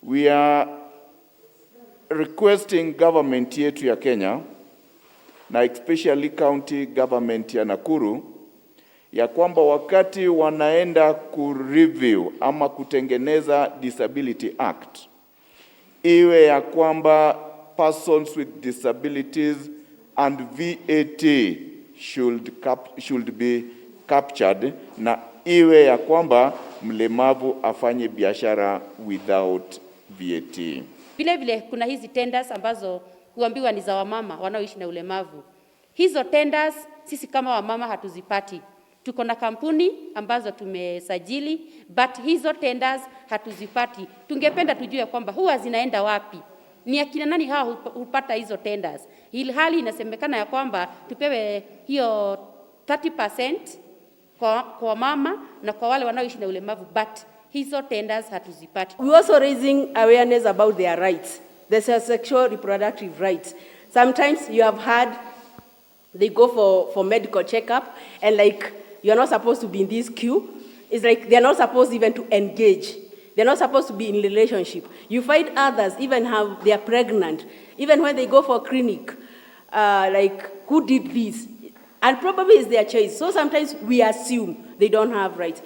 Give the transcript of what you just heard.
We are requesting government yetu ya Kenya na especially county government ya Nakuru ya kwamba wakati wanaenda kureview ama kutengeneza Disability Act, iwe ya kwamba persons with disabilities and VAT should be captured, na iwe ya kwamba mlemavu afanye biashara without VAT. Vile vile kuna hizi tenders ambazo huambiwa ni za wamama wanaoishi na ulemavu. Hizo tenders sisi kama wamama hatuzipati. Tuko na kampuni ambazo tumesajili, but hizo tenders hatuzipati. Tungependa tujue kwamba huwa zinaenda wapi. Ni akina nani hao hupata hizo tenders? Hali inasemekana ya kwamba tupewe hiyo 30% kwa mama na kwa wale wanaoishi na ulemavu, but hizo tenders hatuzipati. We also raising awareness about their rights, the sexual reproductive rights. Sometimes you have had, they go for medical checkup, and like you're not supposed to be in this queue. It's like they're not supposed even to engage. They're not supposed to be in relationship. You find others even they are pregnant, even when they go for clinic, like who did this? And probably it's their choice. So sometimes we assume they don't have rights.